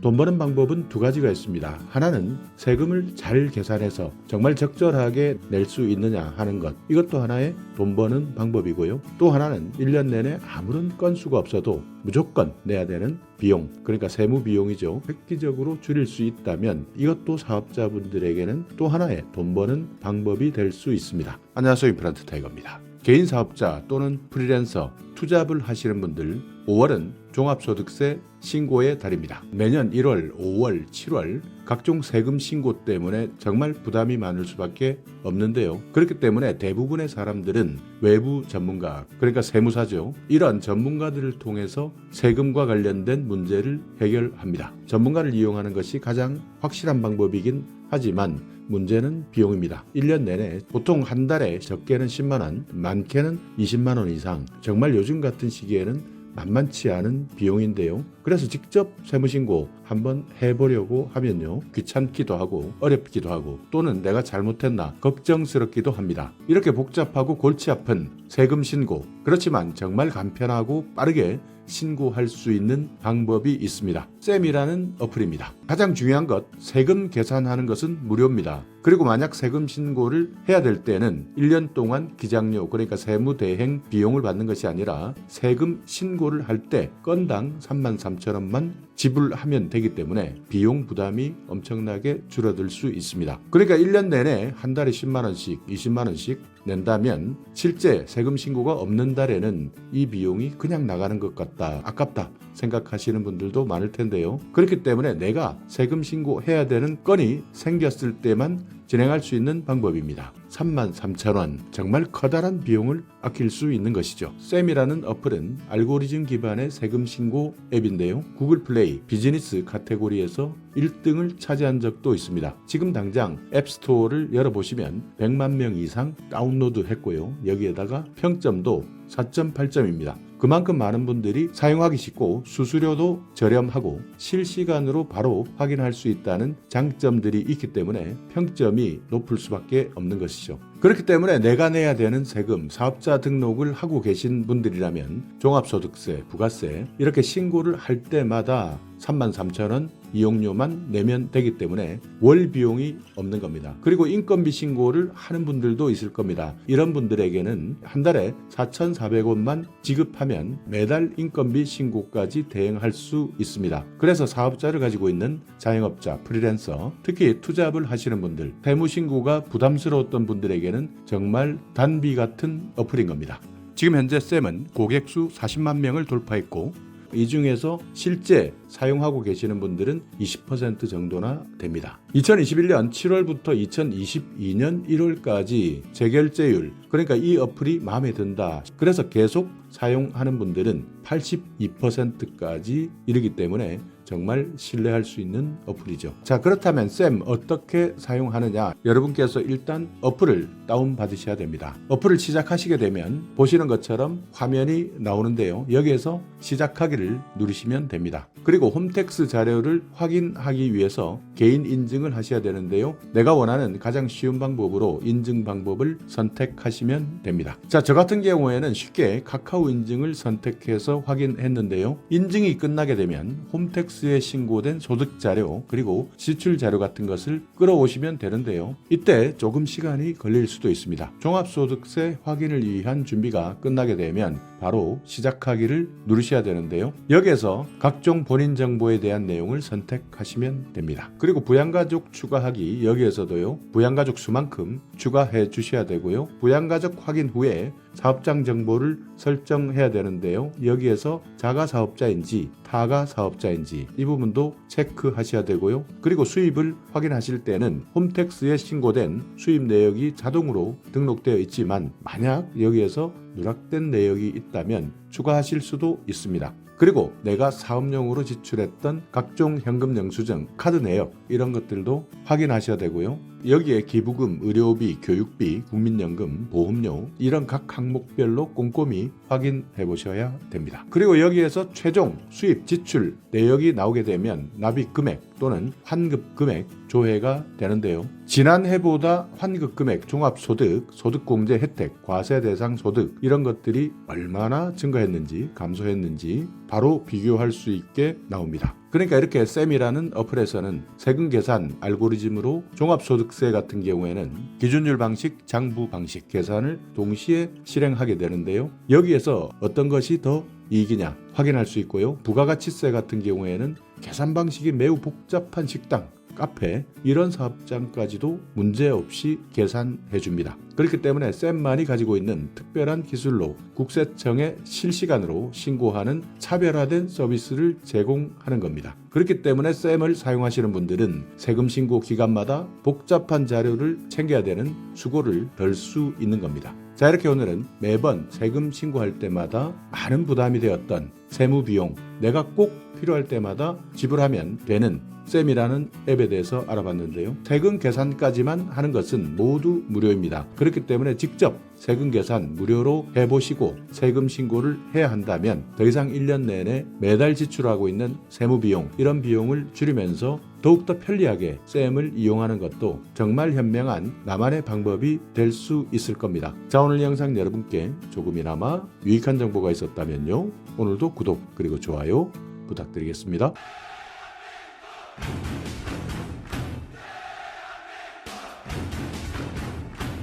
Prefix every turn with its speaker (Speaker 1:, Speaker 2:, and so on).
Speaker 1: 돈 버는 방법은 두 가지가 있습니다. 하나는 세금을 잘 계산해서 정말 적절하게 낼 수 있느냐 하는 것. 이것도 하나의 돈 버는 방법이고요. 또 하나는 1년 내내 아무런 건수가 없어도 무조건 내야 되는 비용, 그러니까 세무 비용이죠. 획기적으로 줄일 수 있다면 이것도 사업자분들에게는 또 하나의 돈 버는 방법이 될 수 있습니다. 안녕하세요. 임플란트 타이거입니다. 개인 사업자 또는 프리랜서, 투잡을 하시는 분들 5월은 종합소득세 신고의 달입니다. 매년 1월, 5월, 7월 각종 세금 신고 때문에 정말 부담이 많을 수밖에 없는데요. 그렇기 때문에 대부분의 사람들은 외부 전문가, 그러니까 세무사죠. 이런 전문가들을 통해서 세금과 관련된 문제를 해결합니다. 전문가를 이용하는 것이 가장 확실한 방법이긴 하지만 문제는 비용입니다. 1년 내내 보통 한 달에 적게는 10만 원, 많게는 20만 원 이상, 정말 요즘 같은 시기에는 만만치 않은 비용인데요. 그래서 직접 세무신고 한번 해보려고 하면요, 귀찮기도 하고 어렵기도 하고 또는 내가 잘못했나 걱정스럽기도 합니다. 이렇게 복잡하고 골치 아픈 세금 신고, 그렇지만 정말 간편하고 빠르게 신고할 수 있는 방법이 있습니다. 쌤이라는 어플입니다. 가장 중요한 것, 세금 계산하는 것은 무료입니다. 그리고 만약 세금 신고를 해야 될 때는 1년 동안 기장료, 그러니까 세무대행 비용을 받는 것이 아니라 세금 신고를 할 때 건당 33,000원만 지불하면 되기 때문에 비용 부담이 엄청나게 줄어들 수 있습니다. 그러니까 1년 내내 한 달에 10만 원씩, 20만 원씩 낸다면 실제 세금 신고가 없는 달에는 이 비용이 그냥 나가는 것 같다, 아깝다 생각하시는 분들도 많을 텐데요. 그렇기 때문에 내가 세금 신고해야 되는 건이 생겼을 때만 진행할 수 있는 방법입니다. 33,000원, 정말 커다란 비용을 아낄 수 있는 것이죠. 쌤이라는 어플은 알고리즘 기반의 세금 신고 앱인데요. 구글 플레이 비즈니스 카테고리에서 1등을 차지한 적도 있습니다. 지금 당장 앱스토어를 열어보시면 100만 명 이상 다운로드했고요. 여기에다가 평점도 4.8점입니다. 그만큼 많은 분들이 사용하기 쉽고 수수료도 저렴하고 실시간으로 바로 확인할 수 있다는 장점들이 있기 때문에 평점이 높을 수밖에 없는 것이죠. 그렇기 때문에 내가 내야 되는 세금, 사업자 등록을 하고 계신 분들이라면 종합소득세, 부가세 이렇게 신고를 할 때마다 33,000원 이용료만 내면 되기 때문에 월 비용이 없는 겁니다. 그리고 인건비 신고를 하는 분들도 있을 겁니다. 이런 분들에게는 한 달에 4,400원만 지급하면 매달 인건비 신고까지 대행할 수 있습니다. 그래서 사업자를 가지고 있는 자영업자, 프리랜서, 특히 투잡을 하시는 분들, 세무 신고가 부담스러웠던 분들에게는 정말 단비 같은 어플인 겁니다. 지금 현재 쌤은 고객 수 40만 명을 돌파했고 이 중에서 실제 사용하고 계시는 분들은 20% 정도나 됩니다. 2021년 7월부터 2022년 1월까지 재결제율, 그러니까 이 어플이 마음에 든다, 그래서 계속 사용하는 분들은 82%까지 이르기 때문에 정말 신뢰할 수 있는 어플이죠. 자, 그렇다면 쌤 어떻게 사용하느냐? 여러분께서 일단 어플을 다운받으셔야 됩니다. 어플을 시작하시게 되면 보시는 것처럼 화면이 나오는데요. 여기에서 시작하기를 누르시면 됩니다. 그리고 홈택스 자료를 확인하기 위해서 개인 인증을 하셔야 되는데요. 내가 원하는 가장 쉬운 방법으로 인증 방법을 선택하시면 됩니다. 자, 저 같은 경우에는 쉽게 카카오 인증을 선택해서 확인했는데요. 인증이 끝나게 되면 홈택스에 신고된 소득 자료 그리고 지출 자료 같은 것을 끌어오시면 되는데요. 이때 조금 시간이 걸릴 수도 있습니다. 종합소득세 확인을 위한 준비가 끝나게 되면 바로 시작하기를 누르셔야 되는데요. 여기에서 각종 본인 정보에 대한 내용을 선택하시면 됩니다. 그리고 부양가족 추가하기, 여기에서도요, 부양가족 수만큼 추가해 주셔야 되고요. 부양가족 확인 후에 사업장 정보를 설정해야 되는데요. 여기에서 자가사업자인지 타가사업자인지 이 부분도 체크하셔야 되고요. 그리고 수입을 확인하실 때는 홈택스에 신고된 수입 내역이 자동으로 등록되어 있지만 만약 여기에서 누락된 내역이 있다면 추가하실 수도 있습니다. 그리고 내가 사업용으로 지출했던 각종 현금 영수증, 카드 내역 이런 것들도 확인하셔야 되고요. 여기에 기부금, 의료비, 교육비, 국민연금, 보험료 이런 각 항목별로 꼼꼼히 확인해 보셔야 됩니다. 그리고 여기에서 최종 수입, 지출 내역이 나오게 되면 납입 금액 또는 환급 금액 조회가 되는데요. 지난해보다 환급 금액, 종합소득, 소득공제 혜택, 과세 대상 소득 이런 것들이 얼마나 증가했는지 감소했는지 바로 비교할 수 있게 나옵니다. 그러니까 이렇게 쌤이라는 어플에서는 세금 계산 알고리즘으로 종합소득세 같은 경우에는 기준율 방식, 장부 방식 계산을 동시에 실행하게 되는데요. 여기에서 어떤 것이 더 이익이냐 확인할 수 있고요. 부가가치세 같은 경우에는 계산 방식이 매우 복잡한 식당, 카페 이런 사업장까지도 문제없이 계산해 줍니다. 그렇기 때문에 쌤만이 가지고 있는 특별한 기술로 국세청에 실시간으로 신고하는 차별화된 서비스를 제공하는 겁니다. 그렇기 때문에 쌤을 사용하시는 분들은 세금 신고 기간마다 복잡한 자료를 챙겨야 되는 수고를 덜 수 있는 겁니다. 자, 이렇게 오늘은 매번 세금 신고할 때마다 많은 부담이 되었던 세무 비용, 내가 꼭 필요할 때마다 지불하면 되는 쌤이라는 앱에 대해서 알아봤는데요. 세금 계산까지만 하는 것은 모두 무료입니다. 그렇기 때문에 직접 세금 계산 무료로 해보시고 세금 신고를 해야 한다면 더 이상 1년 내내 매달 지출하고 있는 세무 비용, 이런 비용을 줄이면서 더욱더 편리하게 쌤을 이용하는 것도 정말 현명한 나만의 방법이 될 수 있을 겁니다. 자, 오늘 영상 여러분께 조금이나마 유익한 정보가 있었다면요. 오늘도 구독 그리고 좋아요 부탁드리겠습니다.